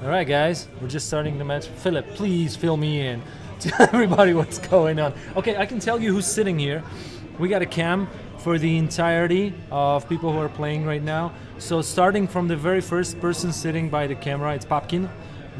All right, guys, we're just starting the match. Philip, please fill me in. Tell everybody what's going on. Okay, I can tell you who's sitting here. We got a cam for the entirety of people who are playing right now. So starting from the very first person sitting by the camera, it's Popkin.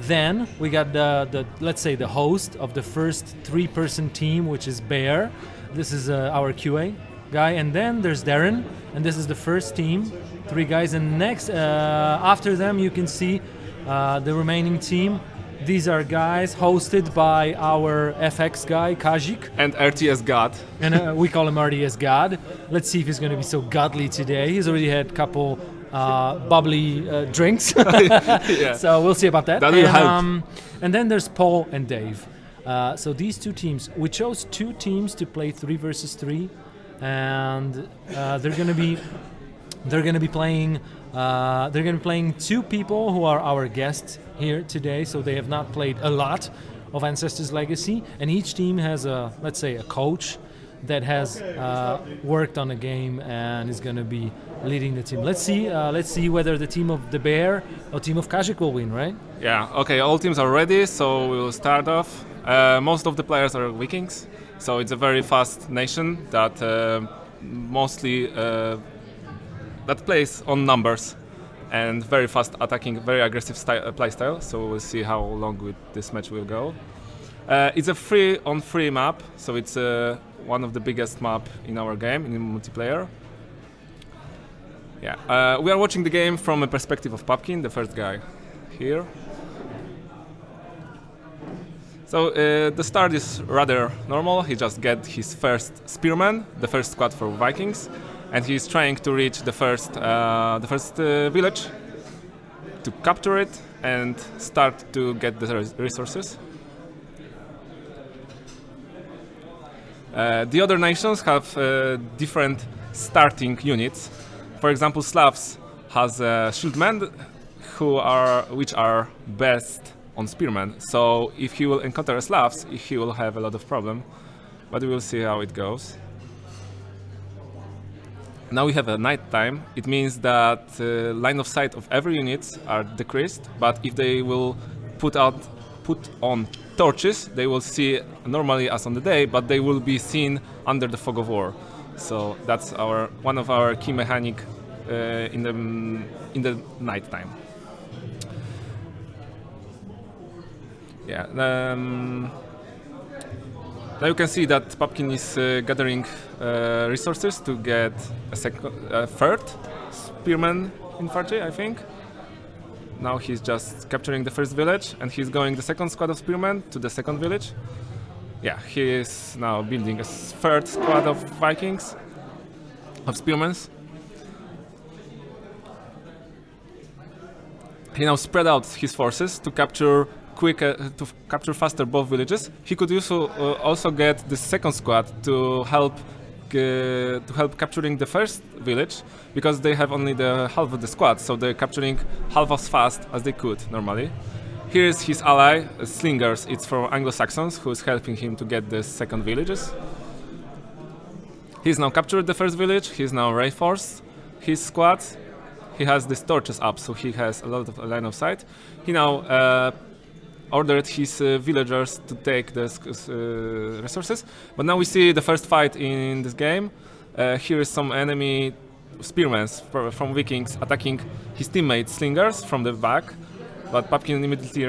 Then we got the let's say the host of the first 3-person team, which is Bear. This is our QA guy, and then there's Darren, and this is the first team, 3 guys. And next, after them, you can see the remaining team. These are guys hosted by our FX guy, Kaziks. And RTS God. And we call him RTS God. Let's see if he's going to be so godly today. He's already had a couple bubbly drinks. Yeah. So we'll see about that. That will help. And then there's Paul and Dave. So these 2 teams, we chose 2 teams to play 3 versus 3. And they're going to be playing 2 people who are our guests here today, so they have not played a lot of Ancestors Legacy, and each team has let's say a coach that has worked on a game and is going to be leading the team. Let's see whether the team of the Bear or team of Kaziks will win, right? Yeah, okay, all teams are ready, so we will start off. Most of the players are Vikings, so it's a very fast nation that mostly that plays on numbers and very fast attacking, very aggressive play style. So we'll see how long this match will go. It's a free map, so it's one of the biggest map in our game in multiplayer. Yeah, we are watching the game from a perspective of Popkin, the first guy here. So the start is rather normal. He just get his first spearman, the first squad for Vikings, and he's trying to reach the first village to capture it and start to get the resources. The other nations have different starting units. For example, Slavs has shieldmen which are best on spearmen. So if he will encounter Slavs, he will have a lot of problem. But we will see how it goes. Now we have a night time. It means that line of sight of every unit are decreased. But if they will put on torches, they will see normally as on the day, but they will be seen under the fog of war. So that's one of our key mechanic in the night time. Yeah. Now you can see that Popkin is gathering resources to get a third spearman infantry, I think. Now he's just capturing the first village, and he's going the second squad of spearmen to the second village. Yeah, he is now building a third squad of Vikings, of spearmen. He now spread out his forces to capture faster both villages. He could also get the second squad to help capturing the first village, because they have only the half of the squad, so they're capturing half as fast as they could normally. Here is his ally, Slingers. It's from Anglo-Saxons, who is helping him to get the second villages. He's now captured the first village. He's now reinforced his squad. He has these torches up, so he has a lot of line of sight. He now ordered his villagers to take the resources. But now we see the first fight in this game. Here is some enemy spearmen from Vikings attacking his teammates Slingers from the back. But Popkin immediately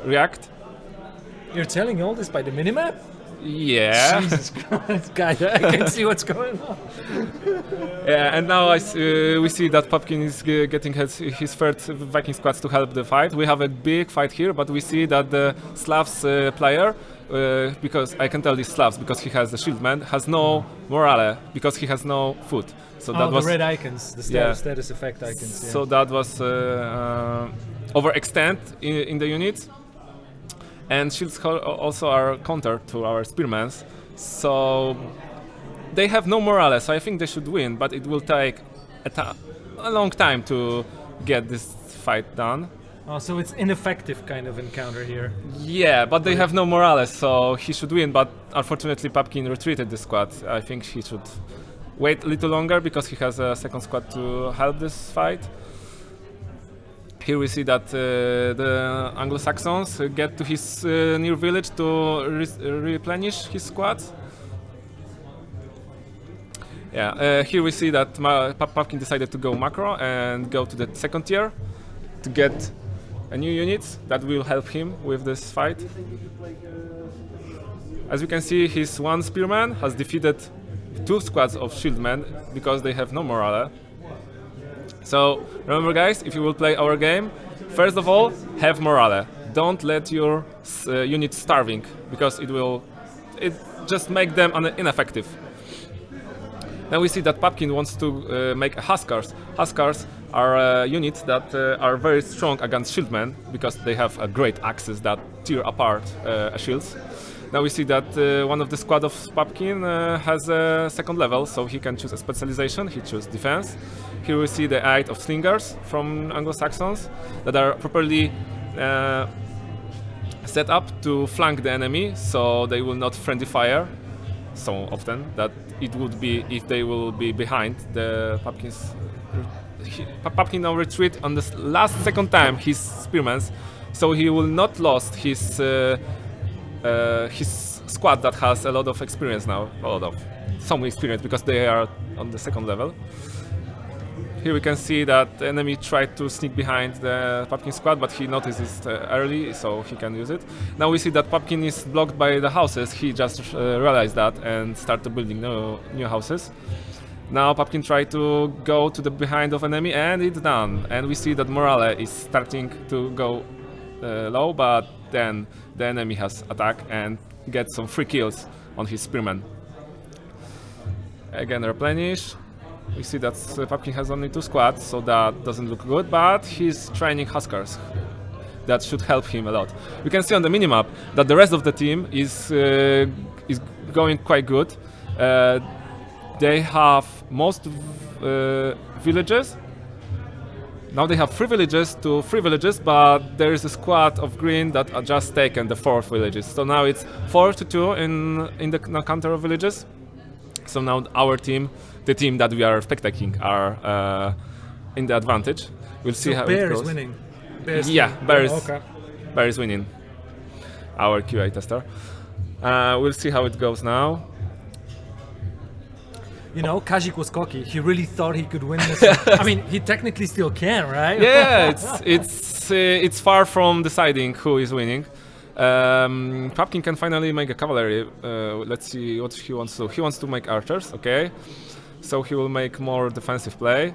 react. You're telling all this by the minimap? Yeah. Jesus Christ, guys, I can see what's going on. Yeah, and now we see that Popkin is getting his third Viking squads to help the fight. We have a big fight here, but we see that the Slavs player, because I can tell these Slavs because he has the shieldman, has no morale because he has no food. So that was the red icons, the status effect icons. Yeah. So that was overextend in the units. And shields also are counter to our spearmen, so they have no morale, so I think they should win, but it will take a long time to get this fight done. Oh, so it's ineffective kind of encounter here. Yeah, but they have no Morales, so he should win. But unfortunately, Papkin retreated the squad. I think he should wait a little longer because he has a second squad to help this fight. Here we see that the Anglo-Saxons get to his near village to replenish his squad. Yeah, here we see that Papkin decided to go macro and go to the second tier to get a new unit that will help him with this fight. As you can see, his one spearman has defeated 2 squads of shieldmen because they have no morale. So remember guys, if you will play our game, first of all, have morale. Don't let your unit starving because it just make them ineffective. Then we see that Papkin wants to make a Huskars. Huskars are units that are very strong against shieldmen because they have a great axes that tear apart shields. Now we see that one of the squad of Papkin has a second level, so he can choose a specialization. He chooses defense. Here we see the 8 of slingers from Anglo-Saxons that are properly set up to flank the enemy, so they will not friendly fire so often that it would be if they will be behind the Papkins. Papkin now retreat on the last second time his spearmans, so he will not lost his squad that has a lot of experience now, some experience because they are on the second level. Here we can see that the enemy tried to sneak behind the Papkin squad, but he notices it early, so he can use it. Now we see that Papkin is blocked by the houses. He just realized that and started building new houses. Now Papkin tried to go to the behind of enemy, and it's done. And we see that morale is starting to go low, but then the enemy has attacked and gets some free kills on his spearmen. Again, replenish. We see that Papkin has only 2 squads, so that doesn't look good, but he's training Huskars. That should help him a lot. We can see on the minimap that the rest of the team is going quite good. They have most villages. Now they have 3 villages to 3 villages, but there is a squad of green that are just taken the 4th villages. So now it's 4-2 in the counter of villages. So now our team, the team that we are spectating, are in the advantage. We'll see how it goes. Bear is winning. Bear is winning. Our QA tester. We'll see how it goes now. You know, Kazik was cocky. He really thought he could win this. I mean, he technically still can, right? Yeah, it's far from deciding who is winning. Papkin can finally make a cavalry. Let's see what he wants to do. He wants to make archers, okay. So he will make more defensive play.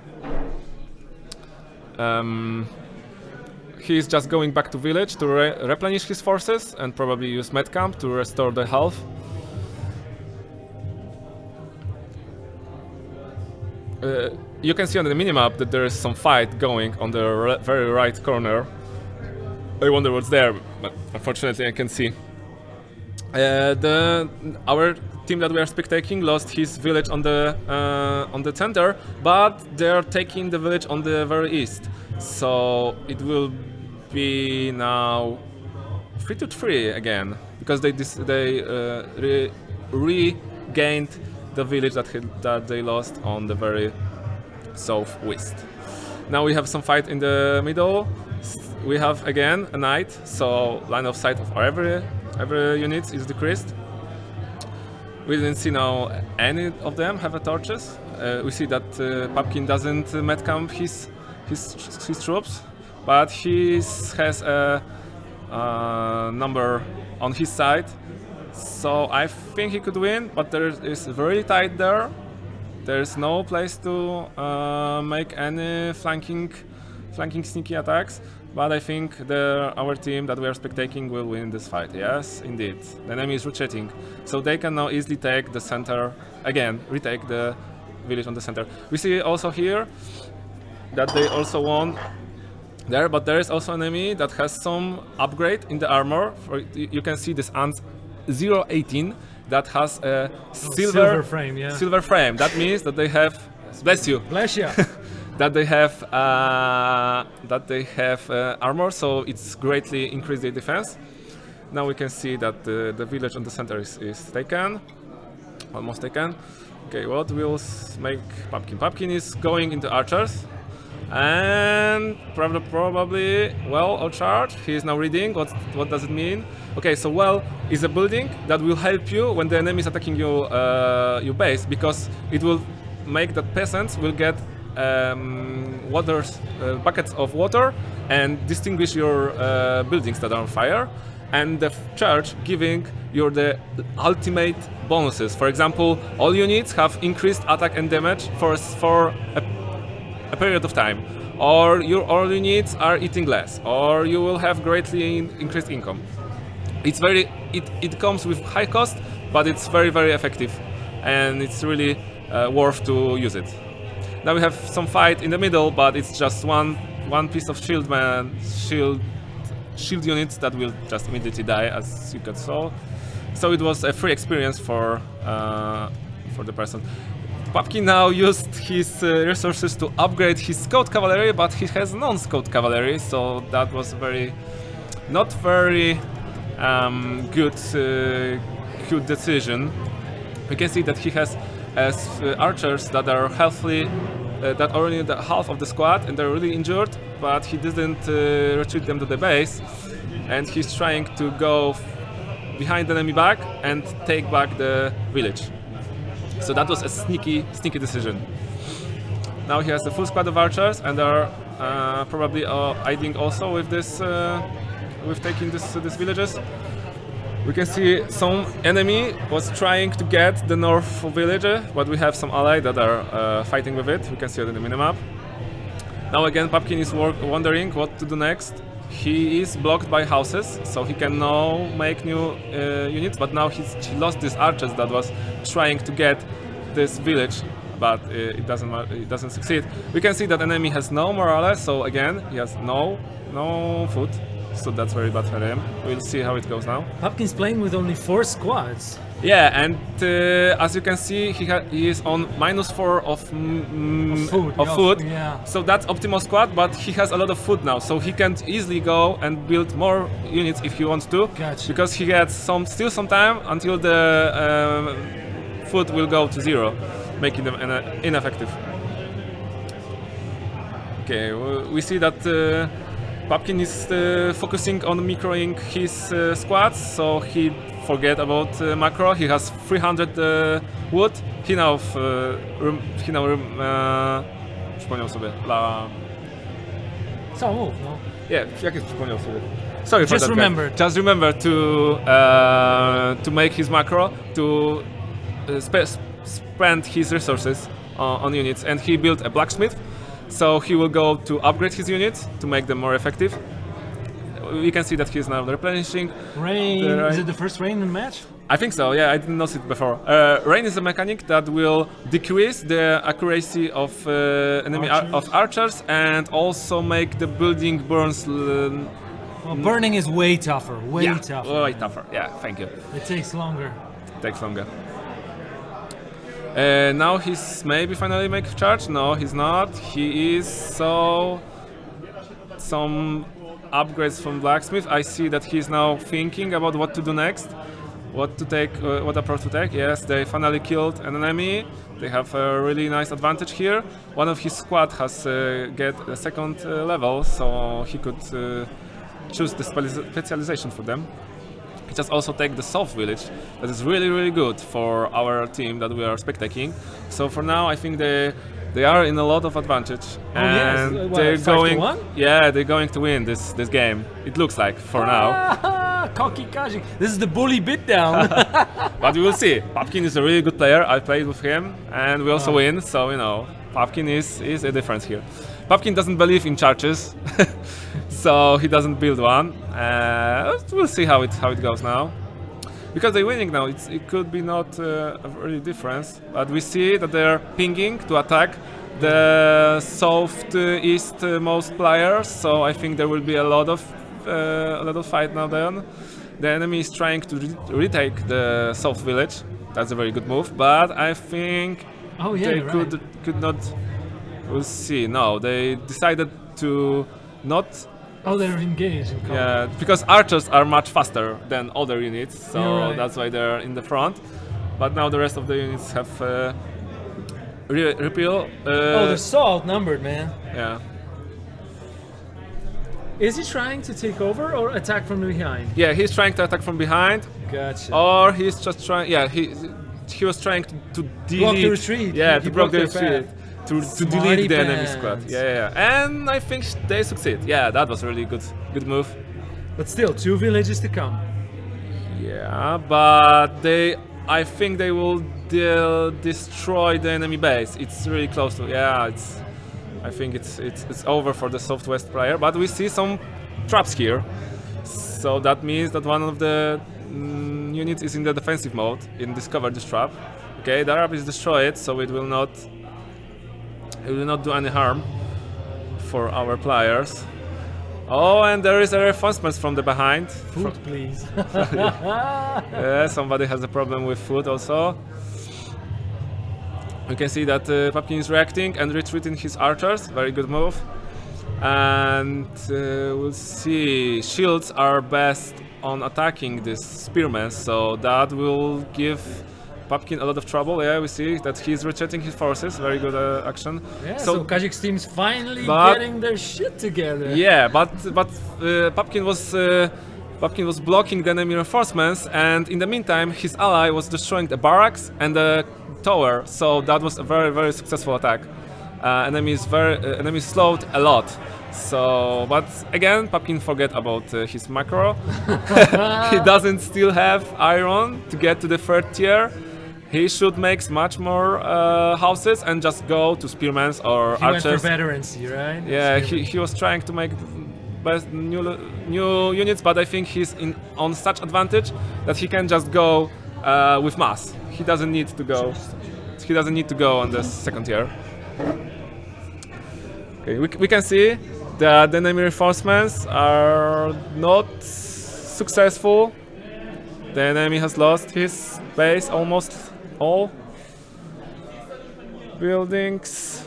He's just going back to village to replenish his forces and probably use medcamp to restore the health. You can see on the minimap that there is some fight going on the very right corner. I wonder what's there, but unfortunately I can see. Our team that we are spectating lost his village on the center, but they are taking the village on the very east. So it will be now 3-3 again because they regained the village that they lost on the very southwest. Now we have some fight in the middle. We have again a knight, so line of sight of every unit is decreased. We didn't see now any of them have a torches. We see that Papkin doesn't medcamp his troops, but he has a number on his side. So I think he could win, but there is very tight there. There's no place to make any flanking sneaky attacks. But I think our team that we are spectating will win this fight. Yes, indeed. The enemy is retreating, so they can now easily take the center again, retake the village on the center. We see also here that they also won there, but there is also an enemy that has some upgrade in the armor. You can see this ant 018 that has a silver frame. Yeah. Silver frame. That means that they have, bless you. Bless you. that they have armor, so it's greatly increased their defense. Now we can see that the village on the center is taken, almost taken. Okay, what will make Pumpkin? Pumpkin is going into archers, and probably well outcharged. He is now reading. What does it mean? Okay, so well is a building that will help you when the enemy is attacking your base, because it will make that peasants will get buckets of water and distinguish your buildings that are on fire, and the church giving you the ultimate bonuses. For example, all units have increased attack and damage for a period of time, or your all units are eating less, or you will have greatly increased income. It comes with high cost, but it's very effective, and it's really worth to use it. Now we have some fight in the middle, but it's just one piece of shield units that will just immediately die, as you can saw. So it was a free experience for the person. Pumpkin now used his resources to upgrade his scout cavalry, but he has non-scout cavalry, so that was not very good decision. We can see that he has archers that are healthy, that are only half of the squad, and they're really injured, but he didn't retreat them to the base, and he's trying to go behind the enemy back and take back the village. So that was a sneaky decision. Now he has a full squad of archers, and are probably aiding also with this, with taking these villages. We can see some enemy was trying to get the north village, but we have some ally that are fighting with it. We can see it in the minimap. Now again, Pumpkin is wondering what to do next. He is blocked by houses, so he can now make new units, but now he lost these archers that was trying to get this village, but it doesn't succeed. We can see that enemy has no morale, so again, he has no food. So that's very bad for him. We'll see how it goes now. Pumpkin's playing with only 4 squads. Yeah, and as you can see, he is on -4 of food. Yeah. So that's optimal squad, but he has a lot of food now, so he can easily go and build more units if he wants to. Gotcha. Because he gets still some time until the food will go to 0, making them ineffective. Okay, we see that Pumpkin is focusing on microing his squads, so he forget about macro. He has 300 wood. He now przypomniał sobie So move, no? Yeah, jak jest przypomniał sobie? Sorry for Just that, remember. guys. Just remember to make his macro, to spend his resources on units, and he built a blacksmith. So he will go to upgrade his units to make them more effective. We can see that he is now replenishing. Rain, is it the first rain in the match? I think so, yeah, I didn't notice it before. Rain is a mechanic that will decrease the accuracy of enemy archers, and also make the building burns. Well, burning is way tougher, way tougher. Way tougher, yeah, thank you. It takes longer. Takes longer. Now he's maybe finally make charge. No, he's not. He is some upgrades from blacksmith. I see that he's now thinking about what to do next, what to take, what approach to take. Yes, they finally killed an enemy. They have a really nice advantage here. One of his squad has get a second level, so he could choose the specialization for them. He just also take the south village. That is really good for our team that we are spectating. So for now, I think they are in a lot of advantage, and yes. they're 5-1? Yeah, they're going to win this game. It looks like for now. Cocky Kaziks. This is the bully beatdown. But we will see. Pumpkin is a really good player. I played with him, and we also win. So you know, Pumpkin is a difference here. Pumpkin doesn't believe in charges, so he doesn't build one. We'll see how it goes now. Because they're winning now, it could be not a really difference. But we see that they're pinging to attack the southeast most players. So I think there will be a lot of fight now. Then the enemy is trying to retake the south village. That's a very good move. But I think they could not We'll see. No, they decided to not. Oh, they're engaged in combat. Yeah, because archers are much faster than other units, so You're right. that's why they're in the front. But now the rest of the units have repeal. Oh, they're so outnumbered, man. Yeah. Is he trying to take over or attack from behind? Yeah, he's trying to attack from behind, Gotcha. or he's just trying. Yeah, he was trying to delete. Block the retreat. Yeah, He to block the blocked their retreat. To Smarty delete the enemy pants. squad. Yeah. And I think they succeed. Yeah, that was really good move. But still, 2 villages to come. Yeah, but I think they will destroy the enemy base. It's really close to. Yeah, I think it's over for the Southwest player. But we see some traps here, so that means that one of the units is in the defensive mode in discover this trap. Okay, the trap is destroyed, so it will not do any harm for our players. Oh, and there is a reinforcement from the behind. Food, please. Yeah, somebody has a problem with food also. We can see that Papkin is reacting and retreating his archers. Very good move. And we'll see. Shields are best on attacking these spearmen, so that will give Papkin a lot of trouble. Yeah, we see that he's retreating his forces. Very good action. Yeah, so Kaziks team's finally getting their shit together. Yeah, but Papkin was blocking the enemy reinforcements, and in the meantime, his ally was destroying the barracks and the tower. So that was a very successful attack. Enemy slowed a lot. So, but again, Papkin forget about his macro. He doesn't still have iron to get to the 3rd tier. He should make much more houses and just go to spearmen or he archers. Went for veterancy, right? Yeah, he was trying to make best new units, but I think he's on such advantage that he can just go with mass. He doesn't need to go. He doesn't need to go on the 2nd tier. Okay, we can see that the enemy reinforcements are not successful. The enemy has lost his base, almost all buildings.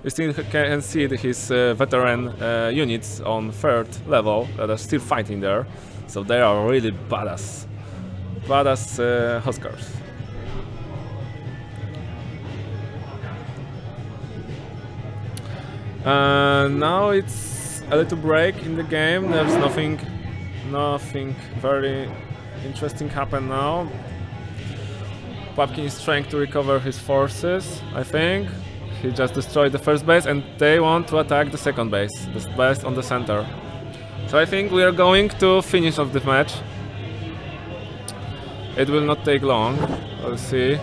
You still can see his veteran units on 3rd level that are still fighting there. So they are really badass Huskars. Now it's a little break in the game. There's nothing very interesting happen now. Papkin is trying to recover his forces, I think. He just destroyed the 1st base and they want to attack the 2nd base, the base on the center. So I think we are going to finish off the match. It will not take long. We'll see.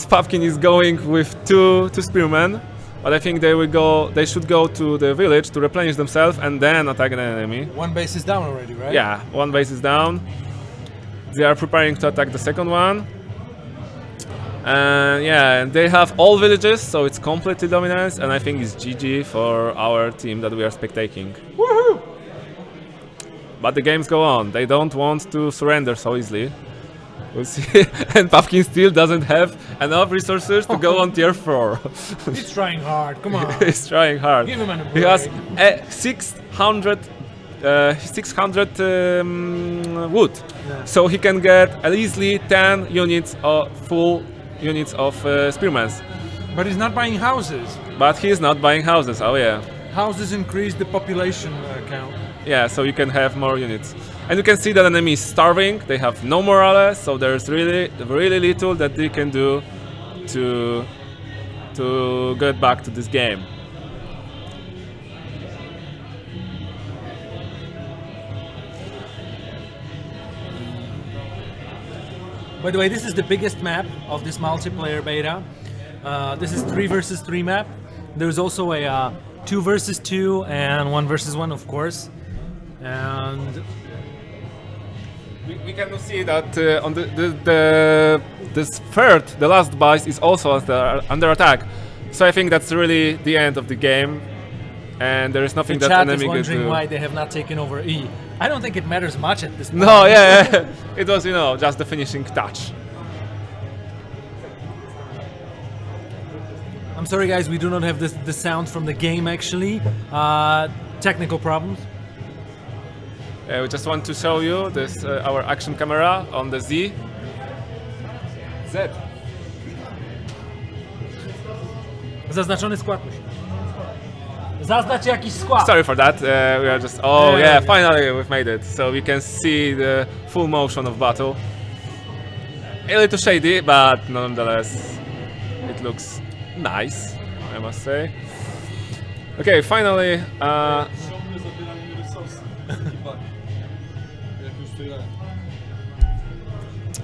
Papkin is going with two spearmen, but I think they should go to the village to replenish themselves and then attack an enemy. 1 base is down already, right? Yeah, 1 base is down. They are preparing to attack the 2nd one. And yeah, they have all villages, so it's completely dominance, and I think it's GG for our team that we are spectating. Woohoo! But the games go on. They don't want to surrender so easily. We'll see. And Papkin still doesn't have enough resources to go on tier 4. He's trying hard, come on. He's trying hard. Give him a break. He has 600 wood. Yeah. So he can get at easily 10 units of full units of spearmen. But he's not buying houses. But he is not buying houses, oh yeah. Houses increase the population count. Yeah, so you can have more units. And you can see that the enemy is starving, they have no morale, so there's really little that they can do to get back to this game. By the way, this is the biggest map of this multiplayer beta. This is 3 versus 3 map. There's also a 2 versus 2 and 1 versus 1, of course. And we can see that on this 3rd, the last base is also under attack. So I think that's really the end of the game, and there is nothing the that chat enemy is can wondering do. why they have not taken over E. I don't think it matters much at this point. No, yeah. It was, just the finishing touch. sorry, guys, we do not have the sound from the game actually. Technical problems. We just want to show you this our action camera on the Z. Z. Zaznaczony skład. Zaznacz jakiś skład. Sorry for that. We are just. Oh yeah, finally we've made it. So we can see the full motion of battle. A little shady, but nonetheless, it looks nice, I must say. Okay, finally.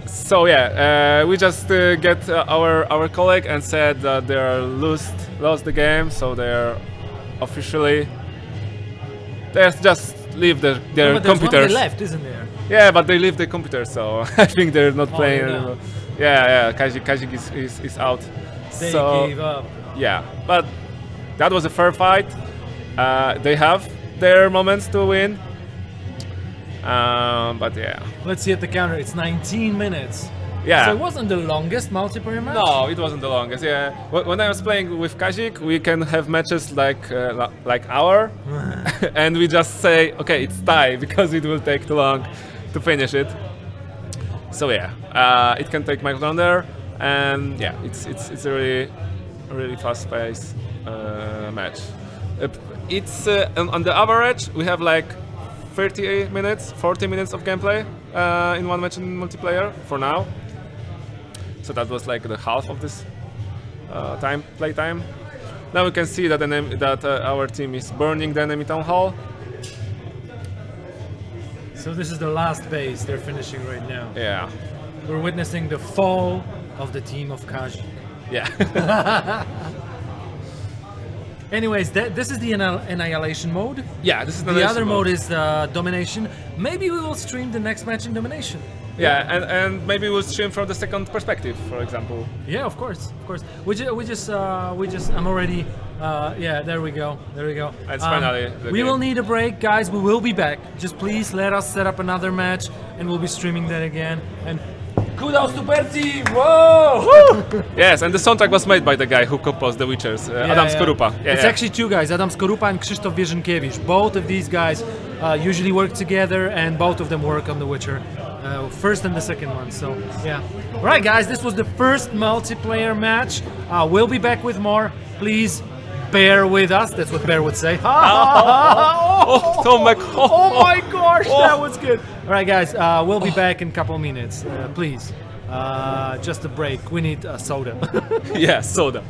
So yeah, we just get our colleague and said that they are lost the game, so they are officially they just leave their but there's computers. one left, isn't there? Yeah, but they leave the computer, so I think they're not playing yeah. anymore. Yeah, Kazik is out. They so, gave up. Yeah, but that was a fair fight. They have their moments to win. But yeah. Let's see at the counter. It's 19 minutes. Yeah. So it wasn't the longest multiplayer match? No, it wasn't the longest. Yeah. When I was playing with Kazik, we can have matches like hour, and we just say, okay, it's tie because it will take too long to finish it. So yeah, it can take much longer, and yeah, it's a really fast-paced match. It's on the average we have like 30 minutes, 40 minutes of gameplay in one match in multiplayer for now. So that was like the half of this play time. Now we can see that our team is burning the enemy town hall. So this is the last base they're finishing right now. Yeah. We're witnessing the fall of the team of Kazik. Yeah. Anyways, this is the annihilation mode. Yeah, this is the other mode is domination. Maybe we will stream the next match in domination. Yeah, and maybe we'll stream from the second perspective, for example. Yeah, of course. We just I'm already. Yeah, there we go. It's finally. We will need a break, guys. We will be back. Just please let us set up another match, and we'll be streaming that again. And kudos to Berti! Whoa! Yes, and the soundtrack was made by the guy who composed The Witchers, Adam Skorupa. It's actually two guys, Adam Skorupa and Krzysztof Wierzynkiewicz. Both of these guys usually work together, and both of them work on The Witcher. First and the second one, so yeah. Alright guys, this was the first multiplayer match. We'll be back with more. Please bear with us. That's what Bear would say. Oh my gosh, that was good. Alright guys, we'll be back in a couple minutes. Please, just a break. We need a soda. Yeah, soda.